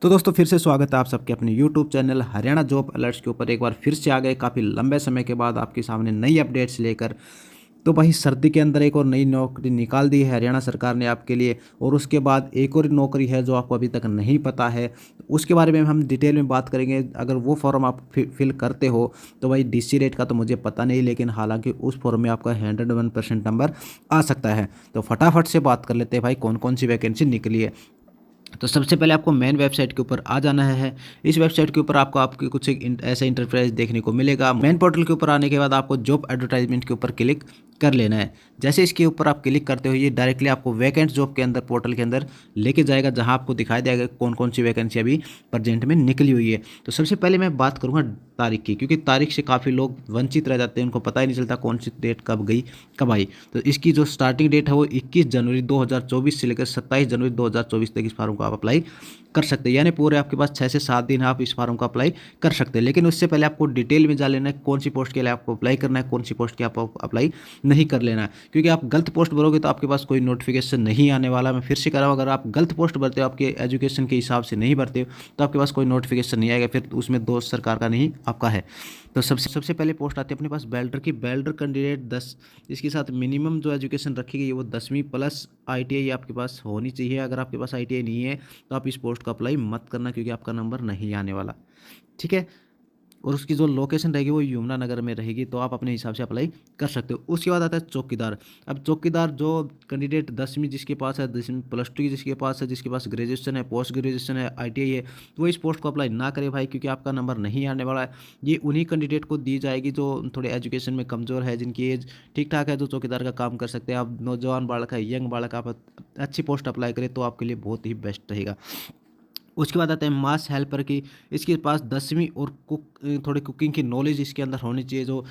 तो दोस्तों फिर से स्वागत है आप सबके अपने YouTube channel Haryana job alerts के ऊपर। एक बार फिर से आ गए काफ़ी लंबे समय के बाद आपके सामने नई अपडेट्स लेकर। तो भाई सर्दी के अंदर एक और नई नौकरी निकाल दी है हरियाणा सरकार ने आपके लिए, और उसके बाद एक और नौकरी है जो आपको अभी तक नहीं पता है। उसके बारे में हम डिटेल में बात करेंगे। अगर वो फॉर्म आप फिल करते हो तो भाई DC रेट का तो मुझे पता नहीं, लेकिन हालांकि उस फॉर्म में आपका 101% नंबर आ सकता है। तो फटाफट से बात कर लेते हैं भाई कौन कौन सी वैकेंसी निकली है। तो सबसे पहले आपको मेन वेबसाइट के ऊपर आ जाना है। इस वेबसाइट के ऊपर आपको आपकी कुछ एक ऐसा इंटरफेस देखने को मिलेगा। मेन पोर्टल के ऊपर आने के बाद आपको जॉब एडवर्टाइजमेंट के ऊपर क्लिक कर लेना है। जैसे इसके ऊपर आप क्लिक करते हो ये डायरेक्टली आपको वैकेंट जॉब के अंदर पोर्टल के अंदर लेके जाएगा, जहां आपको दिखाई देगा कौन कौन सी वैकेंसी अभी प्रेजेंट में निकली हुई है। तो सबसे पहले मैं बात करूंगा तारीख की, क्योंकि तारीख से काफ़ी लोग वंचित रह जाते हैं, उनको पता ही नहीं चलता कौन सी डेट कब गई कब आई। तो इसकी जो स्टार्टिंग डेट है वो 21 जनवरी 2024 से लेकर 27 जनवरी 2024 तक इस फॉर्म को आप अप्लाई कर सकते हैं। यानी पूरे आपके पास 6 से 7 दिन आप इस फॉर्म को अप्लाई कर सकते हैं। लेकिन उससे पहले आपको डिटेल में जान लेना है कौन सी पोस्ट के लिए आपको अप्लाई करना है, कौन सी पोस्ट के आपको अप्लाई नहीं कर लेना है। क्योंकि आप गलत पोस्ट भरोगे तो आपके पास कोई नोटिफिकेशन नहीं आने वाला। मैं फिर से कह रहा हूँ, अगर आप गलत पोस्ट भरते हो, आपके एजुकेशन के हिसाब से नहीं भरते हो, तो आपके पास कोई नोटिफिकेशन नहीं आएगा, फिर उसमें दोस्त सरकार का नहीं आपका है। तो सबसे सबसे पहले पोस्ट आती है अपने पास बेल्डर की। बेल्डर कैंडिडेट 10, इसके साथ मिनिमम जो एजुकेशन रखी गई है वो 10वीं प्लस ITI आपके पास होनी चाहिए। अगर आपके पास ITI नहीं है तो आप इस पोस्ट को अप्लाई मत करना, क्योंकि आपका नंबर नहीं आने वाला। ठीक है। और उसकी जो लोकेशन रहेगी वो यमुनानगर में रहेगी, तो आप अपने हिसाब से अप्लाई कर सकते हो। उसके बाद आता है चौकीदार। अब चौकीदार जो कैंडिडेट 10वीं जिसके पास है, 10वीं +2 की जिसके पास है, जिसके पास ग्रेजुएशन है, पोस्ट ग्रेजुएशन है, ITI है, तो वो इस पोस्ट को अप्लाई ना करे भाई, क्योंकि आपका नंबर नहीं आने वाला है। ये उन्हीं कैंडिडेट को दी जाएगी जो थोड़े एजुकेशन में कमज़ोर है, जिनकी एज ठीक ठाक है, जो चौकीदार का काम कर सकते हैं। आप नौजवान बालक है, यंग बालक, आप अच्छी पोस्ट अप्लाई करें तो आपके लिए बहुत ही बेस्ट रहेगा। उसके बाद आता है मास हेल्पर की। इसके पास 10वीं और थोड़ी कुकिंग की नॉलेज इसके अंदर होनी चाहिए, जो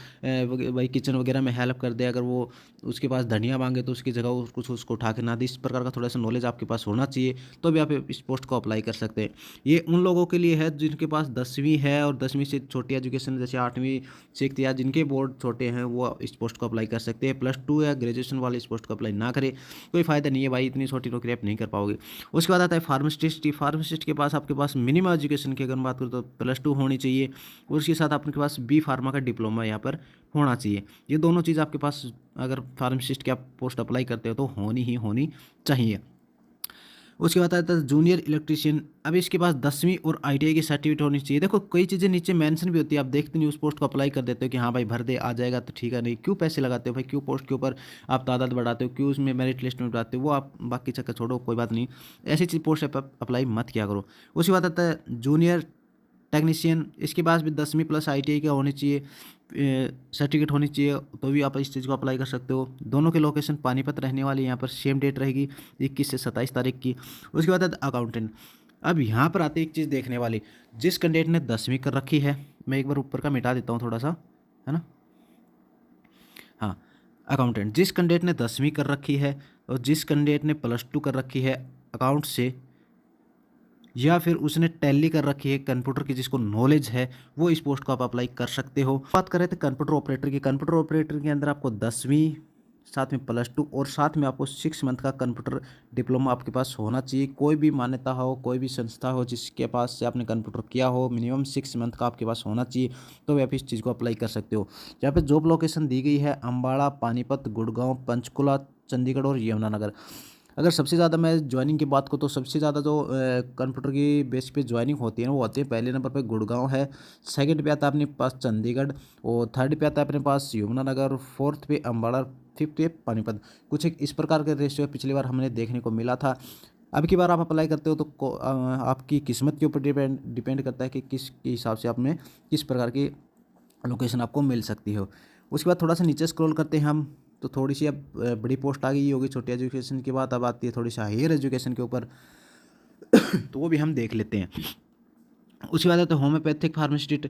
भाई किचन वगैरह में हेल्प कर दे। अगर वो उसके पास धनिया मांगे तो उसकी जगह कुछ उसको उठा के ना दे, इस प्रकार का थोड़ा सा नॉलेज आपके पास होना चाहिए, तो भी आप इस पोस्ट को अप्लाई कर सकते हैं। ये उन लोगों के लिए है जिनके पास 10वीं है और 10वीं से छोटी एजुकेशन, जैसे 8वीं सिक्स या जिनके बोर्ड छोटे हैं, वो इस पोस्ट को अप्लाई कर सकते हैं। +2 या ग्रेजुएशन वाले इस पोस्ट को अप्लाई ना करें, कोई फ़ायदा नहीं है भाई, इतनी छोटी नौकरी आप नहीं कर पाओगे। उसके बाद आता है फार्मासिस्ट। फार्मासिस्ट के पास आपके पास मिनिमम एजुकेशन की अगर बात करें तो +2 होनी चाहिए, और उसके साथ आपके पास B फार्मा का डिप्लोमा यहाँ पर होना चाहिए। ये दोनों चीज़ आपके पास अगर फार्मासिस्ट की आप पोस्ट अप्लाई करते हो तो होनी चाहिए। उसके बाद आता है जूनियर इलेक्ट्रीशियन। अब इसके पास 10वीं और ITI की सर्टिफिकेट होनी चाहिए। देखो कई चीज़ें नीचे मेंशन भी होती है, आप देखते नहीं, उस पोस्ट को अप्लाई कर देते हो कि हाँ भाई भर दे आ जाएगा तो ठीक है। नहीं, क्यों पैसे लगाते हो भाई, क्यों पोस्ट के ऊपर आप तादाद बढ़ाते हो, क्यों उसमें मेरिट लिस्ट में बढ़ाते हो, वो आप बाकी चक्कर छोड़ो, कोई बात नहीं। ऐसी चीज़ पोस्ट पर अप्लाई मत किया करो। उसके बाद आता है जूनियर टेक्नीशियन। इसके पास भी 10वीं प्लस ITI का होनी चाहिए, सर्टिफिकेट होनी चाहिए, तो भी आप इस चीज़ को अप्लाई कर सकते हो। दोनों के लोकेशन पानीपत रहने वाली, यहाँ पर सेम डेट रहेगी 21 से 27 तारीख की। उसके बाद आता है अकाउंटेंट। अब यहाँ पर आती है एक चीज़ देखने वाली, जिस कैंडिडेट ने 10वीं कर रखी है, मैं एक बार ऊपर का मिटा देता हूँ थोड़ा सा, है ना। हाँ, अकाउंटेंट जिस कैंडिडेट ने 10वीं कर रखी है और जिस कैंडिडेट ने +2 कर रखी है अकाउंट से, या फिर उसने टैली कर रखी है कंप्यूटर की, जिसको नॉलेज है, वो इस पोस्ट को आप अप्लाई कर सकते हो। बात करें तो कंप्यूटर ऑपरेटर की। कंप्यूटर ऑपरेटर के अंदर आपको 10वीं, साथ में +2 और साथ में आपको 6 मंथ का कंप्यूटर डिप्लोमा आपके पास होना चाहिए। कोई भी मान्यता हो, कोई भी संस्था हो जिसके पास से आपने कंप्यूटर किया हो, मिनिमम 6 मंथ का आपके पास होना चाहिए, तो आप इस चीज़ को अप्लाई कर सकते हो। यहाँ पे जॉब लोकेशन दी गई है अम्बाड़ा, पानीपत, गुड़गांव, पंचकुला, चंडीगढ़ और यमुनानगर। अगर सबसे ज़्यादा मैं ज्वाइनिंग की बात करूँ तो सबसे ज़्यादा जो कंप्यूटर की बेस पे ज्वाइनिंग होती है ना, वो होती है पहले नंबर पे गुड़गांव है, सेकंड पे आता है अपने पास चंडीगढ़, और थर्ड पे आता है अपने पास यमुनानगर, फोर्थ पे अम्बाड़ा, फिफ्थ पे पानीपत। कुछ एक इस प्रकार के रेशियो पिछली बार हमने देखने को मिला था। अब की बार आप अप्लाई करते हो तो आपकी किस्मत के ऊपर डिपेंड करता है कि किस के हिसाब से आप में किस प्रकार की लोकेशन आपको मिल सकती हो। उसके बाद थोड़ा सा नीचे स्क्रॉल करते हैं हम, तो थोड़ी सी अब बड़ी पोस्ट आ गई होगी छोटी एजुकेशन की बात। अब आती है थोड़ी सी हायर एजुकेशन के ऊपर, तो वो भी हम देख लेते हैं। उसके बाद आता है होम्योपैथिक फार्मासिस्ट।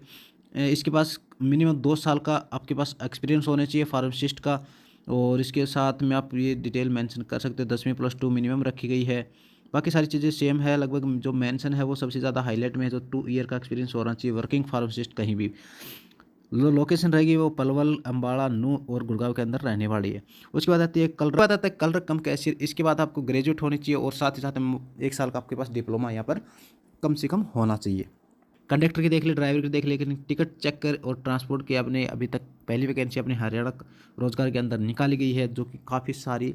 इसके पास मिनिमम 2 साल का आपके पास एक्सपीरियंस होना चाहिए फार्मासिस्ट का, और इसके साथ में आप ये डिटेल मेंशन कर सकते हो, 10वीं +2 मिनिमम रखी गई है। बाकी सारी चीज़ें सेम है लगभग, जो मेंशन है वो सबसे ज़्यादा हाईलाइट में है, जो 2 ईयर का एक्सपीरियंस होना चाहिए वर्किंग फार्मासिस्ट कहीं भी। लोकेशन रहेगी वो पलवल, अम्बाड़ा, नू और गुड़गांव के अंदर रहने वाली है। उसके बाद आती है कलर, बाद आता है कलर कम कैशियर। इसके बाद आपको ग्रेजुएट होनी चाहिए और साथ ही साथ 1 साल का आपके पास डिप्लोमा यहाँ पर कम से कम होना चाहिए। कंडक्टर की देख ली, ड्राइवर की देख ली, लेकिन टिकट चेक कर और ट्रांसपोर्ट की आपने अभी तक पहली वैकेंसी अपने हरियाणा रोजगार के अंदर निकाली गई है, जो कि काफ़ी सारी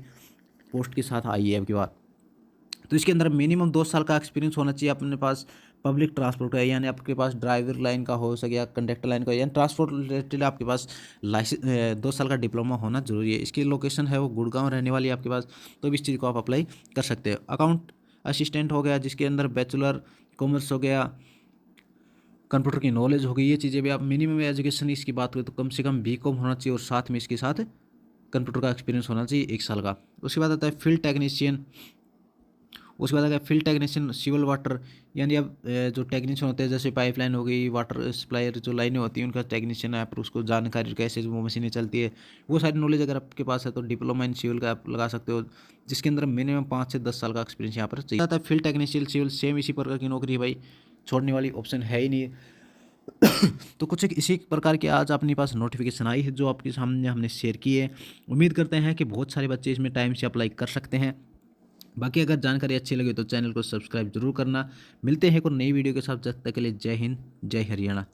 पोस्ट के साथ आई है अब की बात। तो इसके अंदर मिनिमम 2 साल का एक्सपीरियंस होना चाहिए अपने पास पब्लिक ट्रांसपोर्ट का, यानी आपके पास ड्राइवर लाइन का हो सके या कंडक्टर लाइन का, यानी ट्रांसपोर्ट रिलेटेड आपके पास लाइसेंस 2 साल का डिप्लोमा होना जरूरी है। इसकी लोकेशन है वो गुड़गांव रहने वाली है आपके पास, तो भी इस चीज़ को आप अप्लाई कर सकते हो। अकाउंट असिस्टेंट हो गया, जिसके अंदर बैचलर कॉमर्स हो गया, कंप्यूटर की नॉलेज हो गई, ये चीज़ें भी आप मिनिमम एजुकेशन इसकी बात करें तो कम से कम बीकॉम होना चाहिए और साथ में इसके साथ कंप्यूटर का एक्सपीरियंस होना चाहिए 1 साल का। उसके बाद आता है फील्ड टेक्नीशियन। उसके बाद अगर फील्ड टेक्नीशियन सिविल वाटर, यानी अब जो टेक्नीशियन होते हैं जैसे पाइपलाइन हो गई, वाटर सप्लायर जो लाइनें होती हैं उनका टेक्नीशियन है, पर उसको जानकारी कैसे वो मशीनें चलती है वो सारी नॉलेज अगर आपके पास है तो डिप्लोमा इन सिविल का आप लगा सकते हो, जिसके अंदर मिनिमम 5 से 10 साल का एक्सपीरियंस यहाँ पर चाहिए। आता है फील्ड टेक्नीशियन सिविल, सेम इसी प्रकार की नौकरी है भाई, छोड़ने वाली ऑप्शन है ही नहीं। तो कुछ एक इसी प्रकार के आज अपने पास नोटिफिकेशन आई है जो आपके सामने हमने शेयर की है। उम्मीद करते हैं कि बहुत सारे बच्चे इसमें टाइम से अप्लाई कर सकते हैं। बाकी अगर जानकारी अच्छी लगे तो चैनल को सब्सक्राइब जरूर करना। मिलते हैं एक और नई वीडियो के साथ, जब तक के लिए जय हिंद जय हरियाणा।